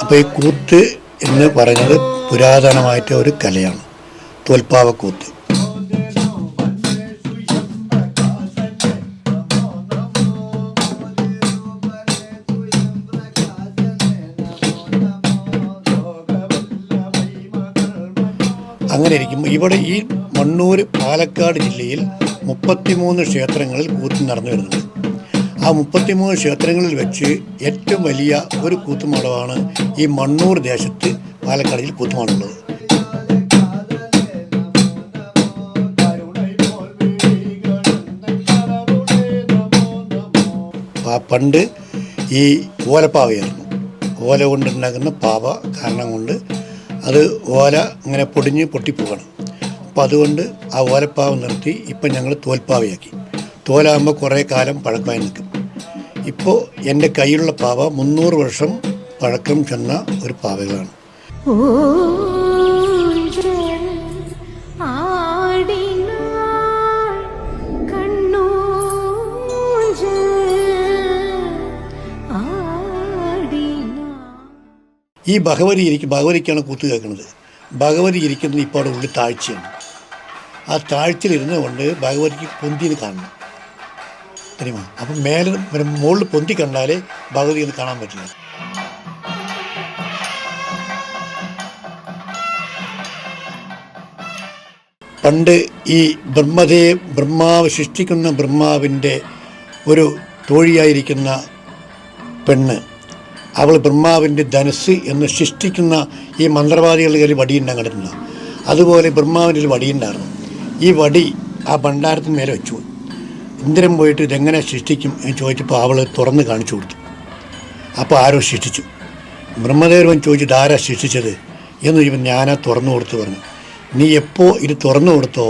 അപ്പോൾ ഈ കൂത്ത് എന്ന് പറയുന്നത് പുരാതനമായിട്ട് ഒരു കലയാണ്, തോൽപ്പാവക്കൂത്ത്. അങ്ങനെ ഇരിക്കുമ്പോൾ ഇവിടെ ഈ മണ്ണൂർ പാലക്കാട് ജില്ലയിൽ 33 ക്ഷേത്രങ്ങളിൽ കൂത്ത് നടന്നു വരുന്നുണ്ട്. ആ 33 ക്ഷേത്രങ്ങളിൽ വെച്ച് ഏറ്റവും വലിയ ഒരു കൂത്തുമാടമാണ് ഈ മണ്ണൂർ ദേശത്ത് പാലക്കാടിൽ കൂത്തുമാടുള്ളത്. പണ്ട് ഈ ഓലപ്പാവയായിരുന്നു. ഓല കൊണ്ടുണ്ടാക്കുന്ന പാവ കാരണം കൊണ്ട് അത് ഓല ഇങ്ങനെ പൊടിഞ്ഞ് പൊട്ടിപ്പോകണം. അപ്പോൾ അതുകൊണ്ട് ആ ഓലപ്പാവ നിർത്തി ഇപ്പം ഞങ്ങൾ തോൽപ്പാവയാക്കി. തോലാകുമ്പോൾ കുറേ കാലം പഴക്കമായി നിൽക്കും. ഇപ്പോൾ എൻ്റെ കയ്യിലുള്ള പാവ 300 വർഷം പഴക്കം ചെന്ന ഒരു പാവകളാണ്. ഈ ഭഗവതിക്കാണ് കൂത്ത് കേൾക്കുന്നത്. ഭഗവതി ഇരിക്കുന്നത് ഇപ്പോൾ അവിടെ ഉള്ളിൽ താഴ്ചയാണ്. ആ താഴ്ചയിലിരുന്ന് കൊണ്ട് ഭഗവതിക്ക് പൊന്തിന്ന് കാണണം, അറിയുമോ? അപ്പം മുകളിൽ പൊന്തി കണ്ടാലേ ഭഗവതി ഒന്ന് കാണാൻ പറ്റില്ല. പണ്ട് ഈ ബ്രഹ്മാവ് സൃഷ്ടിക്കുന്ന ബ്രഹ്മാവിൻ്റെ ഒരു തോഴിയായിരിക്കുന്ന പെണ്ണ്, അവൾ ബ്രഹ്മാവിൻ്റെ ധനുസ് എന്ന് സൃഷ്ടിക്കുന്ന ഈ മന്ത്രവാദികളുടെ കയ്യിൽ വടിയുണ്ടാകും കണ്ടിട്ടുണ്ടോ? അതുപോലെ ബ്രഹ്മാവിൻ്റെ ഒരു വടിയുണ്ടായിരുന്നു. ഈ വടി ആ ഭണ്ഡാരത്തിന് മേലെ വെച്ചു. ഇന്ദ്രൻ പോയിട്ട് ഇതെങ്ങനെ സൃഷ്ടിക്കും എന്ന് ചോദിച്ചപ്പോൾ അവൾ തുറന്ന് കാണിച്ചു കൊടുത്തു. അപ്പോൾ ആരോ സൃഷ്ടിച്ചു. ബ്രഹ്മദേവൻ ചോദിച്ചിട്ട് ആരാ സൃഷ്ടിച്ചത് എന്ന് ചോദിച്ചപ്പോൾ ഞാനാ തുറന്നു കൊടുത്തു പറഞ്ഞു. നീ എപ്പോൾ ഇത് തുറന്നു കൊടുത്തോ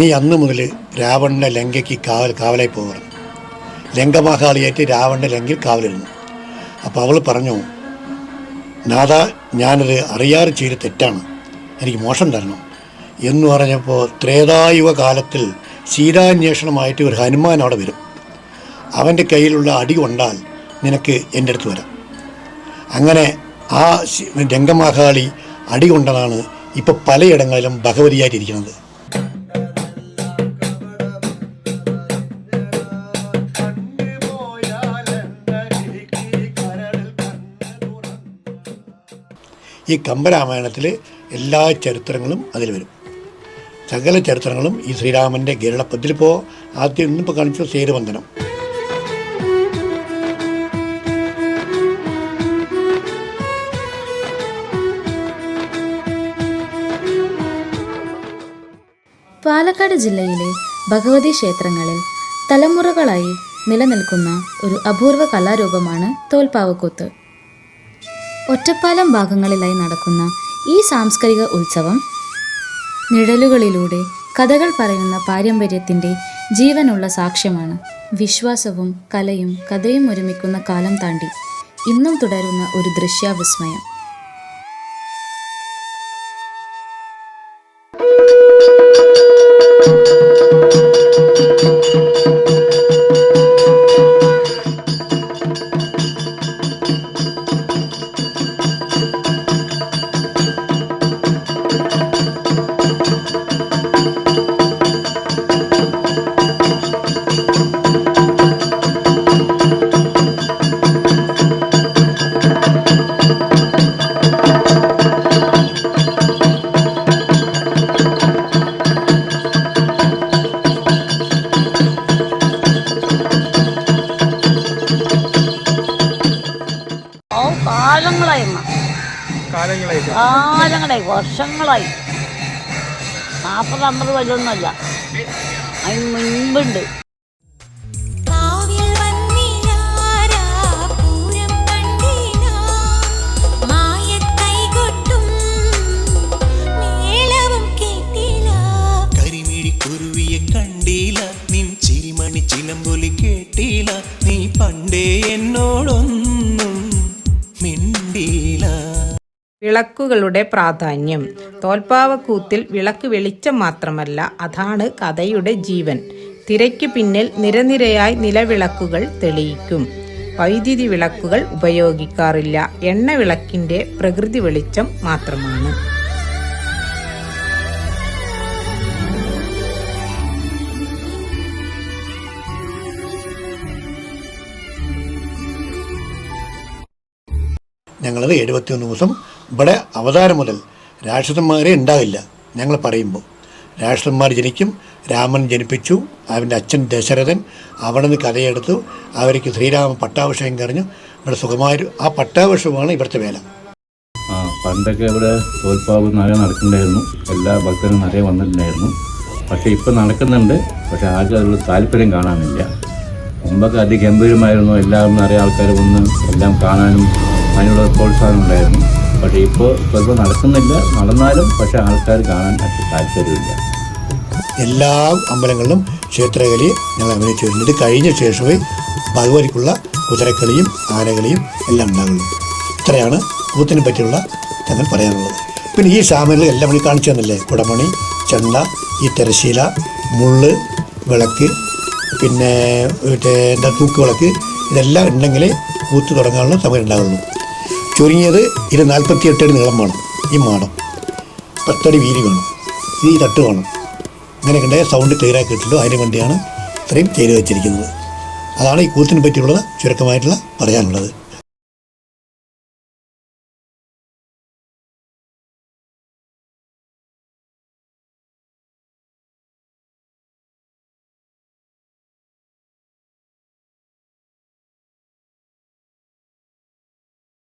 നീ അന്ന് മുതൽ രാവണൻ്റെ ലങ്കയ്ക്ക് കാവലായി പോകണം. ലങ്കമഹാളിയായിട്ട് രാവണൻ്റെ ലങ്കയിൽ കാവലിരുന്നു. അപ്പോൾ അവൾ പറഞ്ഞു, നാഥ ഞാനത് അറിയാതെ ചെയ്ത് തെറ്റാണ്, എനിക്ക് മോക്ഷം തരണം എന്ന് പറഞ്ഞപ്പോൾ ത്രേതായുഗ കാലത്തിൽ സീതാന്വേഷണമായിട്ട് ഒരു ഹനുമാൻ അവിടെ വരും. അവൻ്റെ കയ്യിലുള്ള അടി കൊണ്ടാൽ നിനക്ക് എൻ്റെ അടുത്ത് വരാം. അങ്ങനെ ആ രംഗമഹാളി അടി കൊണ്ടതാണ് ഇപ്പോൾ പലയിടങ്ങളിലും ഭഗവതിയായിട്ടിരിക്കുന്നത്. ഈ കമ്പരാമായണത്തിൽ എല്ലാ ചരിത്രങ്ങളും അതിൽ വരും. സകല ചരിത്രങ്ങളും ഈ ശ്രീരാമൻ്റെ ഗരുഡപ്പത്തിലിപ്പോൾ ആദ്യം ഇന്നിപ്പോൾ കാണിച്ചു സേതുബന്ധനം. പാലക്കാട് ജില്ലയിലെ ഭഗവതി ക്ഷേത്രങ്ങളിൽ തലമുറകളായി നിലനിൽക്കുന്ന ഒരു അപൂർവ കലാരൂപമാണ് തോൽപ്പാവക്കൂത്ത്. ഒറ്റപ്പാലം ഭാഗങ്ങളിലായി നടക്കുന്ന ഈ സാംസ്കാരിക ഉത്സവം നിഴലുകളിലൂടെ കഥകൾ പറയുന്ന പാരമ്പര്യത്തിൻ്റെ ജീവനുള്ള സാക്ഷ്യമാണ്. വിശ്വാസവും കലയും കഥയും ഒരുമിക്കുന്ന കാലം താണ്ടി ഇന്നും തുടരുന്ന ഒരു ദൃശ്യവിസ്മയം. കാലങ്ങളായി വർഷങ്ങളായി 40-50 കൊല്ലമൊന്നുമല്ല, അതിന് മുൻപുണ്ട്. കരിമിഴിക്കുരുവിയെ കണ്ടില്ല, നിൻ ചിരിമണി ചിലമ്പൊലി കേട്ടില്ല, നീ പണ്ടേ എന്നോടൊന്നും മിണ്ടില്ല. വിളക്കുകളുടെ പ്രാധാന്യം. തോൽപ്പാവക്കൂത്തിൽ വിളക്ക് വെളിച്ചം മാത്രമല്ല, അതാണ് കഥയുടെ ജീവൻ. തിരയ്ക്ക് പിന്നിൽ നിരനിരയായി നിലവിളക്കുകൾ തെളിയിക്കും. വൈദ്യുതി വിളക്കുകൾ ഉപയോഗിക്കാറില്ല. എണ്ണ വിളക്കിൻ്റെ പ്രകൃതി വെളിച്ചം മാത്രമാണ്. ഞങ്ങളത് 71 ദിവസം ഇവിടെ അവതാരം മുതൽ രാക്ഷസന്മാരെ ഉണ്ടാവില്ല. ഞങ്ങൾ പറയുമ്പോൾ രാക്ഷസന്മാർ ജനിക്കും. രാമൻ ജനിപ്പിച്ചു, അവൻ്റെ അച്ഛൻ ദശരഥൻ അവിടെ നിന്ന് കഥയെടുത്തു, അവർക്ക് ശ്രീരാമ പട്ടാഭിഷേകം കഴിഞ്ഞു. ഇവിടെ സുഖമായൊരു ആ പട്ടാഭിഷേകമാണ് ഇവിടുത്തെ വേല. പണ്ടൊക്കെ ഇവിടെ തോൽപ്പാവ് നിറയെ നടക്കുന്നുണ്ടായിരുന്നു. എല്ലാ ഭക്തരും നിറയെ വന്നിട്ടുണ്ടായിരുന്നു. പക്ഷേ ഇപ്പം നടക്കുന്നുണ്ട്. പക്ഷേ ആർക്കും അതിലുള്ള താല്പര്യം കാണാനില്ല. മുമ്പൊക്കെ അതിഗംഭീരമായിരുന്നു. എല്ലാവരും നിറയെ ആൾക്കാർ വന്ന് എല്ലാം കാണാനും അതിനുള്ള പ്രോത്സാഹനം ഉണ്ടായിരുന്നു. പക്ഷേ ഇപ്പോൾ ചിലപ്പോൾ നടക്കുന്നില്ല. നടന്നാലും പക്ഷേ ആൾക്കാർ കാണാൻ അത്ര താല്പര്യമില്ല. എല്ലാ അമ്പലങ്ങളിലും ക്ഷേത്രകലയെ ഞങ്ങൾ അഭിനയിച്ചു വരുന്നത്. കഴിഞ്ഞ ശേഷമേ ഭഗവതിക്കുള്ള കുതിരക്കളിയും ആനകളിയും എല്ലാം ഉണ്ടാകുള്ളൂ. ഇത്രയാണ് കൂത്തിനെ പറ്റിയുള്ള ഞങ്ങൾ പറയാനുള്ളത്. പിന്നെ ഈ സാമഗ്രികൾ എല്ലാം മണി കാണിച്ചു തന്നില്ലേ? കുടമണി, ചെണ്ട, ഈ തിരശ്ശീല, മുള്ള്, വിളക്ക്, പിന്നെ എന്താ തൂക്കുവിളക്ക്, ഇതെല്ലാം ഉണ്ടെങ്കിലേ കൂത്ത് തുടങ്ങാനുള്ള സമയം ഉണ്ടാകുള്ളൂ. ചുരുങ്ങിയത് ഇത് 48 അടി നീളം വേണം. ഈ മാടം 10 അടി വീതി വേണം. ഈ തട്ട് വേണം. ഇങ്ങനെയൊക്കെ ഉണ്ടായാൽ സൗണ്ട് ക്ലിയർ ആക്കി കിട്ടുള്ളൂ. അതിന് വേണ്ടിയാണ് ഇത്രയും ചെയ്തു വെച്ചിരിക്കുന്നത്. അതാണ് ഈ കൂത്തിനെ പറ്റിയുള്ളത് ചുരുക്കമായിട്ടുള്ള പറയാനുള്ളത്.